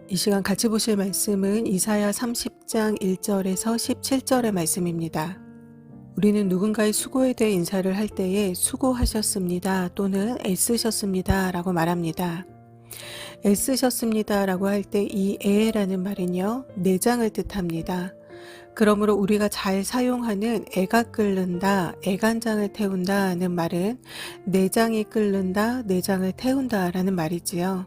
이 시간 같이 보실 말씀은 이사야 30장 1절에서 17절의 말씀입니다. 우리는 누군가의 수고에 대해 인사를 할 때에 수고하셨습니다 또는 애쓰셨습니다 라고 말합니다. 애쓰셨습니다 라고 할 때 이 애라는 말은요, 내장을 뜻합니다. 그러므로 우리가 잘 사용하는 애가 끓는다, 애간장을 태운다는 말은 내장이 끓는다, 내장을 태운다 라는 말이지요.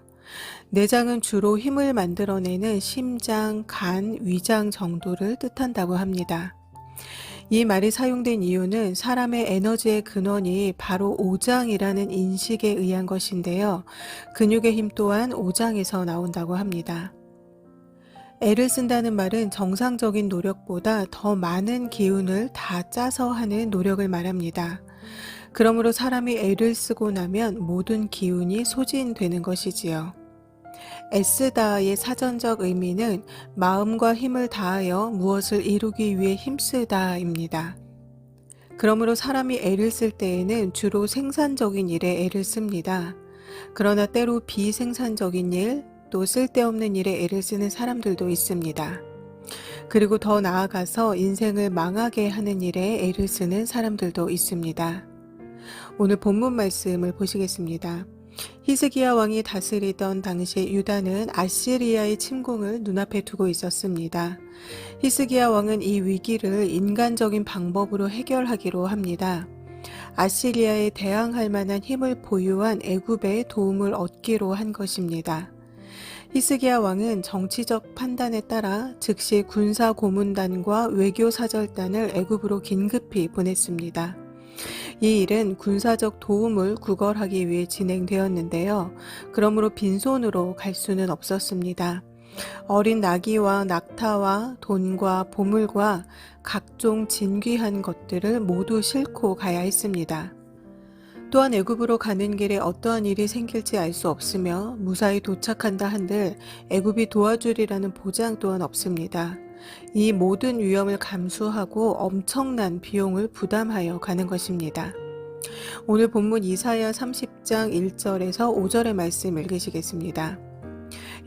내장은 주로 힘을 만들어내는 심장, 간, 위장 정도를 뜻한다고 합니다. 이 말이 사용된 이유는 사람의 에너지의 근원이 바로 오장이라는 인식에 의한 것인데요. 근육의 힘 또한 오장에서 나온다고 합니다. 애를 쓴다는 말은 정상적인 노력보다 더 많은 기운을 다 짜서 하는 노력을 말합니다. 그러므로 사람이 애를 쓰고 나면 모든 기운이 소진되는 것이지요. 애쓰다의 사전적 의미는 마음과 힘을 다하여 무엇을 이루기 위해 힘쓰다입니다. 그러므로 사람이 애를 쓸 때에는 주로 생산적인 일에 애를 씁니다. 그러나 때로 비생산적인 일, 또 쓸데없는 일에 애를 쓰는 사람들도 있습니다. 그리고 더 나아가서 인생을 망하게 하는 일에 애를 쓰는 사람들도 있습니다. 오늘 본문 말씀을 보시겠습니다. 히스기야 왕이 다스리던 당시 유다는 아시리아의 침공을 눈앞에 두고 있었습니다. 히스기야 왕은 이 위기를 인간적인 방법으로 해결하기로 합니다. 아시리아에 대항할 만한 힘을 보유한 애굽의 도움을 얻기로 한 것입니다. 히스기야 왕은 정치적 판단에 따라 즉시 군사 고문단과 외교 사절단을 애굽으로 긴급히 보냈습니다. 이 일은 군사적 도움을 구걸하기 위해 진행되었는데요. 그러므로 빈손으로 갈 수는 없었습니다. 어린 나귀와 낙타와 돈과 보물과 각종 진귀한 것들을 모두 싣고 가야 했습니다. 또한 애굽으로 가는 길에 어떠한 일이 생길지 알 수 없으며 무사히 도착한다 한들 애굽이 도와주리라는 보장 또한 없습니다. 이 모든 위험을 감수하고 엄청난 비용을 부담하여 가는 것입니다. 오늘 본문 이사야 30장 1절에서 5절의 말씀 읽으시겠습니다.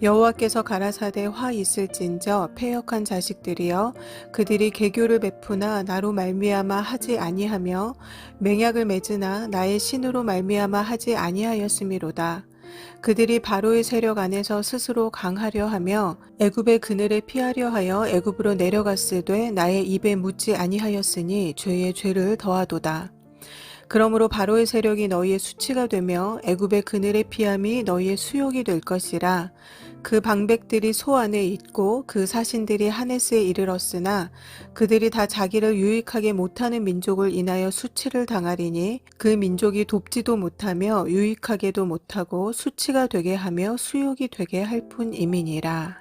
여호와께서 가라사대 화 있을진저 패역한 자식들이여 그들이 계교를 베푸나 나로 말미암아 하지 아니하며 맹약을 맺으나 나의 신으로 말미암아 하지 아니하였음이로다. 그들이 바로의 세력 안에서 스스로 강하려 하며 애굽의 그늘에 피하려 하여 애굽으로 내려갔으되 나의 입에 묻지 아니하였으니 죄의 죄를 더하도다. 그러므로 바로의 세력이 너희의 수치가 되며 애굽의 그늘의 피함이 너희의 수욕이 될 것이라. 그 방백들이 소 안에 있고 그 사신들이 하네스에 이르렀으나 그들이 다 자기를 유익하게 못하는 민족을 인하여 수치를 당하리니 그 민족이 돕지도 못하며 유익하게도 못하고 수치가 되게 하며 수욕이 되게 할 뿐임이니라.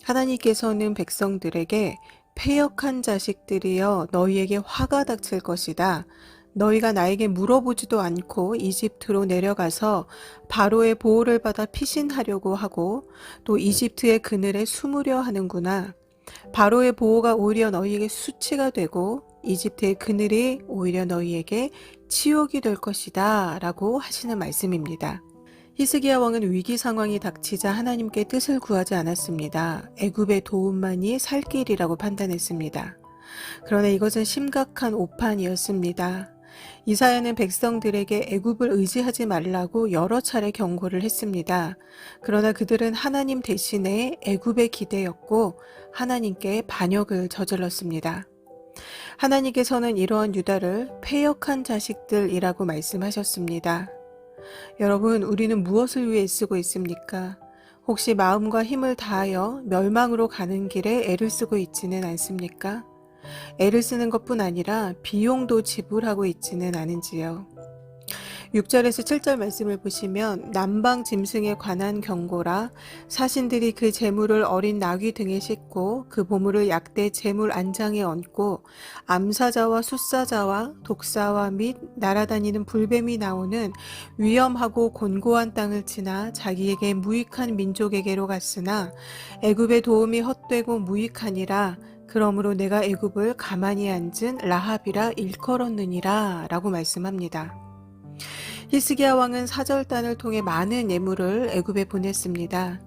하나님께서는 백성들에게 패역한 자식들이여 너희에게 화가 닥칠 것이다. 너희가 나에게 물어보지도 않고 이집트로 내려가서 바로의 보호를 받아 피신하려고 하고 또 이집트의 그늘에 숨으려 하는구나. 바로의 보호가 오히려 너희에게 수치가 되고 이집트의 그늘이 오히려 너희에게 치욕이 될 것이다 라고 하시는 말씀입니다. 히스기야 왕은 위기 상황이 닥치자 하나님께 뜻을 구하지 않았습니다. 애굽의 도움만이 살 길이라고 판단했습니다. 그러나 이것은 심각한 오판이었습니다. 이사야는 백성들에게 애굽을 의지하지 말라고 여러 차례 경고를 했습니다. 그러나 그들은 하나님 대신에 애굽에 기대었고 하나님께 반역을 저질렀습니다. 하나님께서는 이러한 유다를 패역한 자식들이라고 말씀하셨습니다. 여러분, 우리는 무엇을 위해 애쓰고 있습니까? 혹시 마음과 힘을 다하여 멸망으로 가는 길에 애를 쓰고 있지는 않습니까? 애를 쓰는 것뿐 아니라 비용도 지불하고 있지는 않은지요. 6절에서 7절 말씀을 보시면 남방 짐승에 관한 경고라. 사신들이 그 재물을 어린 나귀 등에 싣고 그 보물을 약대 재물 안장에 얹고 암사자와 숫사자와 독사와 및 날아다니는 불뱀이 나오는 위험하고 곤고한 땅을 지나 자기에게 무익한 민족에게로 갔으나 애굽의 도움이 헛되고 무익하니라. 그러므로 내가 애굽을 가만히 앉은 라합이라 일컬었느니라 라고 말씀합니다. 히스기야 왕은 사절단을 통해 많은 예물을 애굽에 보냈습니다.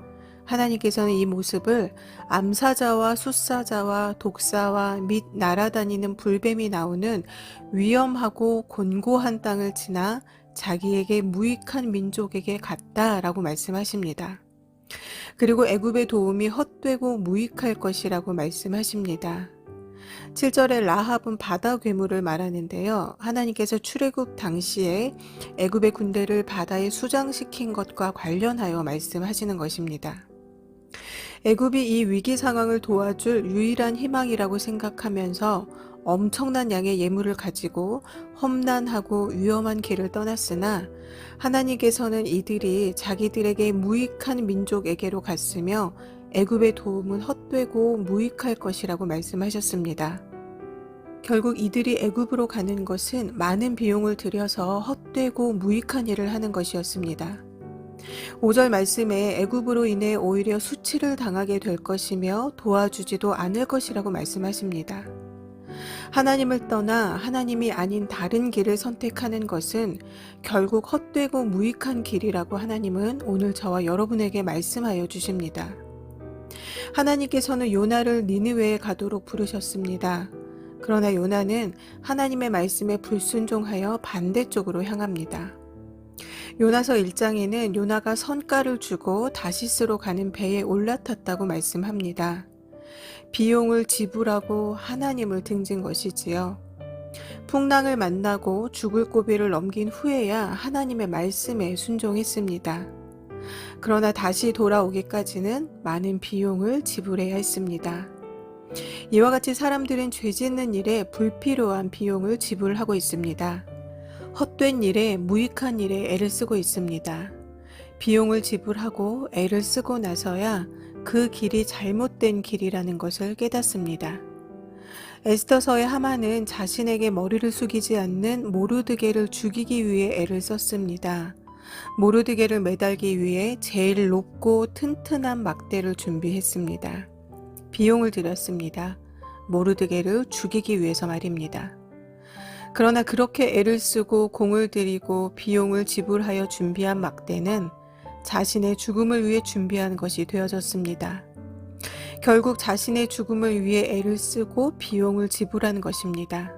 하나님께서는 이 모습을 암사자와 숫사자와 독사와 및 날아다니는 불뱀이 나오는 위험하고 곤고한 땅을 지나 자기에게 무익한 민족에게 갔다라고 말씀하십니다. 그리고 애굽의 도움이 헛되고 무익할 것이라고 말씀하십니다. 7절에 라합은 바다 괴물을 말하는데요. 하나님께서 출애굽 당시에 애굽의 군대를 바다에 수장시킨 것과 관련하여 말씀하시는 것입니다. 애굽이 이 위기 상황을 도와줄 유일한 희망이라고 생각하면서 엄청난 양의 예물을 가지고 험난하고 위험한 길을 떠났으나 하나님께서는 이들이 자기들에게 무익한 민족에게로 갔으며 애굽의 도움은 헛되고 무익할 것이라고 말씀하셨습니다. 결국 이들이 애굽으로 가는 것은 많은 비용을 들여서 헛되고 무익한 일을 하는 것이었습니다. 5절 말씀에 애굽으로 인해 오히려 수치를 당하게 될 것이며 도와주지도 않을 것이라고 말씀하십니다. 하나님을 떠나 하나님이 아닌 다른 길을 선택하는 것은 결국 헛되고 무익한 길이라고 하나님은 오늘 저와 여러분에게 말씀하여 주십니다. 하나님께서는 요나를 니느웨에 가도록 부르셨습니다. 그러나 요나는 하나님의 말씀에 불순종하여 반대쪽으로 향합니다. 요나서 1장에는 요나가 선가를 주고 다시스로 가는 배에 올라탔다고 말씀합니다. 비용을 지불하고 하나님을 등진 것이지요. 풍랑을 만나고 죽을 고비를 넘긴 후에야 하나님의 말씀에 순종했습니다. 그러나 다시 돌아오기까지는 많은 비용을 지불해야 했습니다. 이와 같이 사람들은 죄 짓는 일에 불필요한 비용을 지불하고 있습니다. 헛된 일에 무익한 일에 애를 쓰고 있습니다. 비용을 지불하고 애를 쓰고 나서야 그 길이 잘못된 길이라는 것을 깨닫습니다. 에스더서의 하만은 자신에게 머리를 숙이지 않는 모르드게를 죽이기 위해 애를 썼습니다. 모르드게를 매달기 위해 제일 높고 튼튼한 막대를 준비했습니다. 비용을 들였습니다. 모르드게를 죽이기 위해서 말입니다. 그러나 그렇게 애를 쓰고 공을 들이고 비용을 지불하여 준비한 막대는 자신의 죽음을 위해 준비한 것이 되어졌습니다. 결국 자신의 죽음을 위해 애를 쓰고 비용을 지불한 것입니다.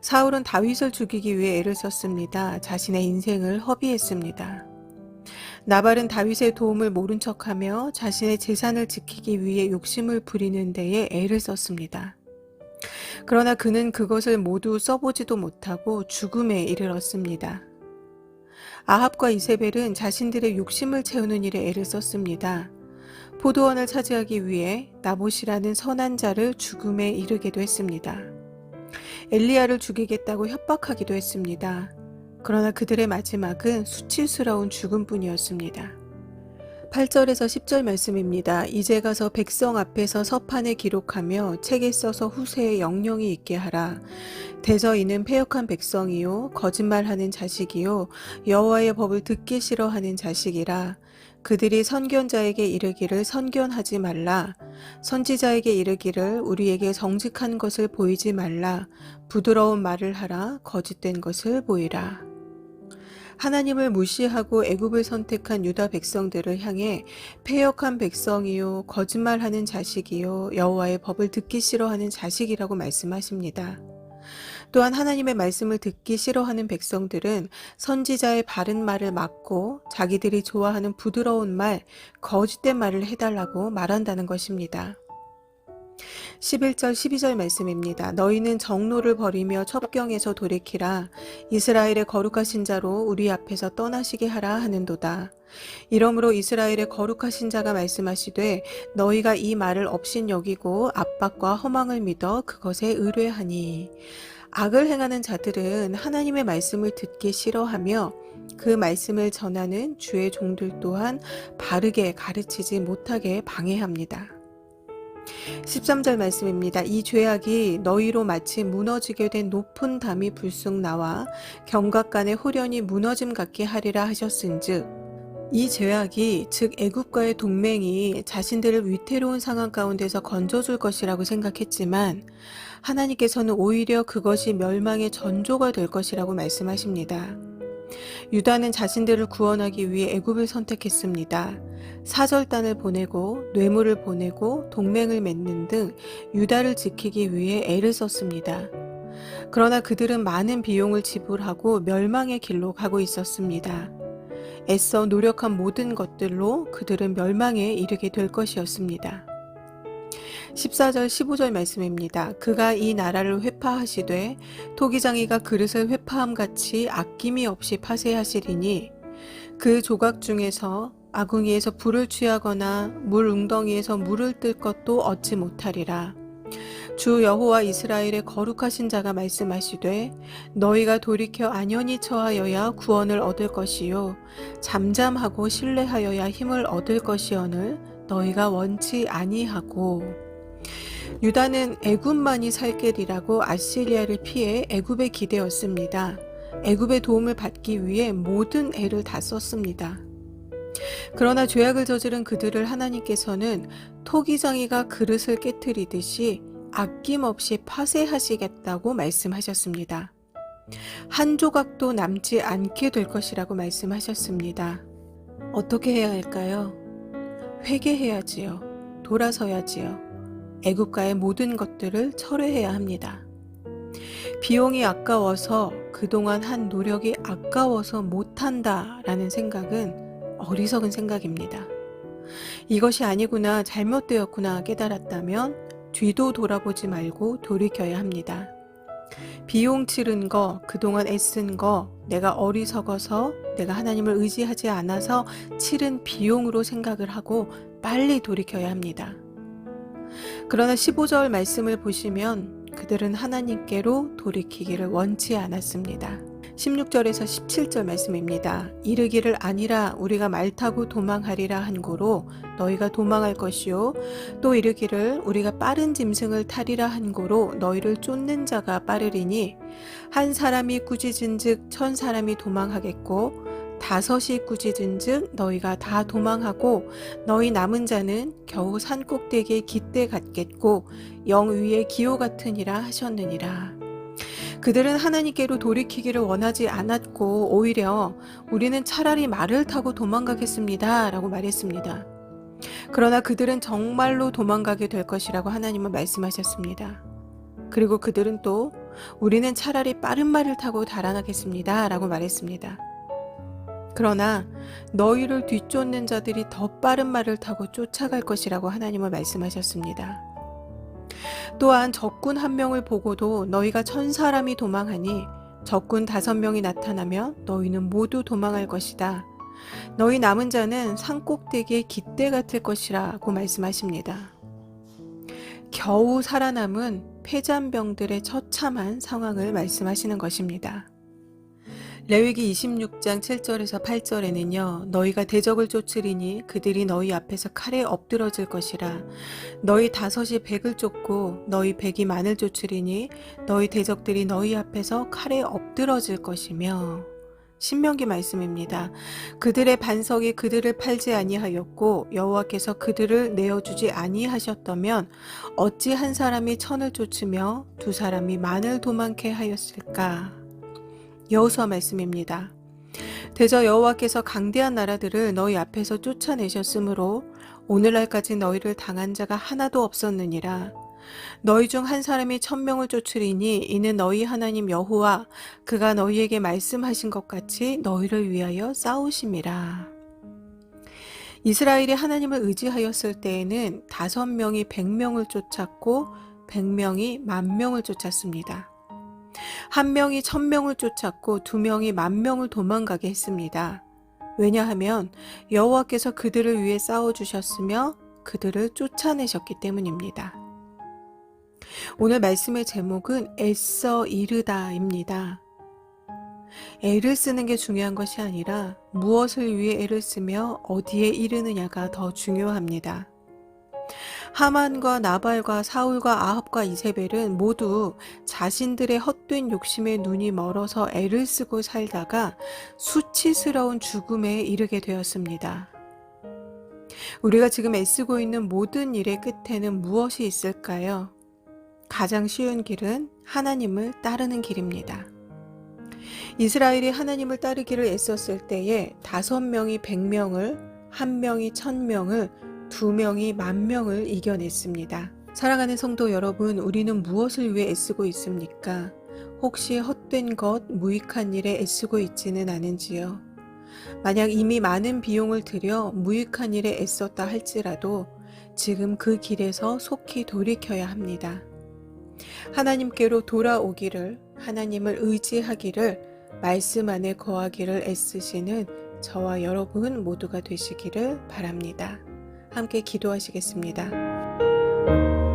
사울은 다윗을 죽이기 위해 애를 썼습니다. 자신의 인생을 허비했습니다. 나발은 다윗의 도움을 모른 척하며 자신의 재산을 지키기 위해 욕심을 부리는 데에 애를 썼습니다. 그러나 그는 그것을 모두 써보지도 못하고 죽음에 이르렀습니다. 아합과 이세벨은 자신들의 욕심을 채우는 일에 애를 썼습니다. 포도원을 차지하기 위해 나봇이라는 선한 자를 죽음에 이르게도 했습니다. 엘리야를 죽이겠다고 협박하기도 했습니다. 그러나 그들의 마지막은 수치스러운 죽음뿐이었습니다. 8절에서 10절 말씀입니다. 이제 가서 백성 앞에서 서판에 기록하며 책에 써서 후세에 영영이 있게 하라. 대저 이는 패역한 백성이요 거짓말하는 자식이요 여호와의 법을 듣기 싫어하는 자식이라. 그들이 선견자에게 이르기를 선견하지 말라. 선지자에게 이르기를 우리에게 정직한 것을 보이지 말라. 부드러운 말을 하라. 거짓된 것을 보이라. 하나님을 무시하고 애굽을 선택한 유다 백성들을 향해 패역한 백성이요 거짓말하는 자식이요 여호와의 법을 듣기 싫어하는 자식이라고 말씀하십니다. 또한 하나님의 말씀을 듣기 싫어하는 백성들은 선지자의 바른 말을 막고 자기들이 좋아하는 부드러운 말, 거짓된 말을 해달라고 말한다는 것입니다. 11절 12절 말씀입니다. 너희는 정노를 버리며 첩경에서 돌이키라. 이스라엘의 거룩하신 자로 우리 앞에서 떠나시게 하라 하는도다. 이러므로 이스라엘의 거룩하신 자가 말씀하시되 너희가 이 말을 업신여기고 압박과 허망을 믿어 그것에 의뢰하니. 악을 행하는 자들은 하나님의 말씀을 듣기 싫어하며 그 말씀을 전하는 주의 종들 또한 바르게 가르치지 못하게 방해합니다. 13절 말씀입니다. 이 죄악이 너희로 마치 무너지게 된 높은 담이 불쑥 나와 경각간의 호련히 무너짐 같게 하리라 하셨은즉 이 죄악이 즉 애굽과의 동맹이 자신들을 위태로운 상황 가운데서 건져줄 것이라고 생각했지만 하나님께서는 오히려 그것이 멸망의 전조가 될 것이라고 말씀하십니다. 유다는 자신들을 구원하기 위해 애굽을 선택했습니다. 사절단을 보내고 뇌물을 보내고 동맹을 맺는 등 유다를 지키기 위해 애를 썼습니다. 그러나 그들은 많은 비용을 지불하고 멸망의 길로 가고 있었습니다. 애써 노력한 모든 것들로 그들은 멸망에 이르게 될 것이었습니다. 14절 15절 말씀입니다. 그가 이 나라를 회파하시되 토기장이가 그릇을 회파함 같이 아낌이 없이 파쇄하시리니 그 조각 중에서 아궁이에서 불을 취하거나 물 웅덩이에서 물을 뜰 것도 얻지 못하리라. 주 여호와 이스라엘의 거룩하신 자가 말씀하시되 너희가 돌이켜 안연히 처하여야 구원을 얻을 것이요 잠잠하고 신뢰하여야 힘을 얻을 것이오늘 너희가 원치 아니하고. 유다는 애굽만이 살 길이라고 아시리아를 피해 애굽에 기대었습니다. 애굽의 도움을 받기 위해 모든 애를 다 썼습니다. 그러나 죄악을 저지른 그들을 하나님께서는 토기장이가 그릇을 깨트리듯이 아낌없이 파쇄하시겠다고 말씀하셨습니다. 한 조각도 남지 않게 될 것이라고 말씀하셨습니다. 어떻게 해야 할까요? 회개해야지요. 돌아서야지요. 애국가의 모든 것들을 철회해야 합니다. 비용이 아까워서 그동안 한 노력이 아까워서 못한다라는 생각은 어리석은 생각입니다. 이것이 아니구나, 잘못되었구나 깨달았다면 뒤도 돌아보지 말고 돌이켜야 합니다. 비용 치른 거, 그동안 애쓴 거, 내가 어리석어서 내가 하나님을 의지하지 않아서 치른 비용으로 생각을 하고 빨리 돌이켜야 합니다. 그러나 15절 말씀을 보시면 그들은 하나님께로 돌이키기를 원치 않았습니다. 16절에서 17절 말씀입니다. 이르기를 아니라 우리가 말 타고 도망하리라 한 고로 너희가 도망할 것이요 또 이르기를 우리가 빠른 짐승을 타리라 한 고로 너희를 쫓는 자가 빠르리니 한 사람이 꾸짖은즉 1000사람이 도망하겠고 5이 꾸짖은즉 너희가 다 도망하고 너희 남은 자는 겨우 산 꼭대기에 깃대 같겠고 영 위에 기호 같으니라 하셨느니라. 그들은 하나님께로 돌이키기를 원하지 않았고 오히려 우리는 차라리 말을 타고 도망가겠습니다 라고 말했습니다. 그러나 그들은 정말로 도망가게 될 것이라고 하나님은 말씀하셨습니다. 그리고 그들은 또 우리는 차라리 빠른 말을 타고 달아나겠습니다 라고 말했습니다. 그러나 너희를 뒤쫓는 자들이 더 빠른 말을 타고 쫓아갈 것이라고 하나님은 말씀하셨습니다. 또한 적군 1명을 보고도 너희가 1000사람이 도망하니 적군 5명이 나타나면 너희는 모두 도망할 것이다. 너희 남은 자는 산꼭대기에 깃대 같을 것이라고 말씀하십니다. 겨우 살아남은 패잔병들의 처참한 상황을 말씀하시는 것입니다. 레위기 26장 7절에서 8절에는요. 너희가 대적을 쫓으리니 그들이 너희 앞에서 칼에 엎드러질 것이라. 너희 5이 100을 쫓고 너희 100이 만을 쫓으리니 너희 대적들이 너희 앞에서 칼에 엎드러질 것이며. 신명기 말씀입니다. 그들의 반석이 그들을 팔지 아니하였고 여호와께서 그들을 내어주지 아니하셨다면 어찌 한 사람이 1000을 쫓으며 2사람이 만을 도망케 하였을까. 여호수아 말씀입니다. 대저 여호와께서 강대한 나라들을 너희 앞에서 쫓아내셨으므로 오늘날까지 너희를 당한 자가 하나도 없었느니라. 너희 중 한 사람이 1000명을 쫓으리니 이는 너희 하나님 여호와 그가 너희에게 말씀하신 것 같이 너희를 위하여 싸우심이라. 이스라엘이 하나님을 의지하였을 때에는 5명이 100명을 쫓았고 100명이 10,000명을 쫓았습니다. 1명이 1000명을 쫓았고 2명이 10,000명을 도망가게 했습니다. 왜냐하면 여호와께서 그들을 위해 싸워주셨으며 그들을 쫓아내셨기 때문입니다. 오늘 말씀의 제목은 애써 이르다입니다. 애를 쓰는 게 중요한 것이 아니라 무엇을 위해 애를 쓰며 어디에 이르느냐가 더 중요합니다. 하만과 나발과 사울과 아합과 이세벨은 모두 자신들의 헛된 욕심에 눈이 멀어서 애를 쓰고 살다가 수치스러운 죽음에 이르게 되었습니다. 우리가 지금 애쓰고 있는 모든 일의 끝에는 무엇이 있을까요? 가장 쉬운 길은 하나님을 따르는 길입니다. 이스라엘이 하나님을 따르기를 애썼을 때에 5명이 100명을, 1명이 1000명을, 2명이 10,000명을 이겨냈습니다. 사랑하는 성도 여러분, 우리는 무엇을 위해 애쓰고 있습니까? 혹시 헛된 것, 무익한 일에 애쓰고 있지는 않은지요? 만약 이미 많은 비용을 들여 무익한 일에 애썼다 할지라도 지금 그 길에서 속히 돌이켜야 합니다. 하나님께로 돌아오기를, 하나님을 의지하기를, 말씀 안에 거하기를 애쓰시는 저와 여러분 모두가 되시기를 바랍니다. 함께 기도하시겠습니다.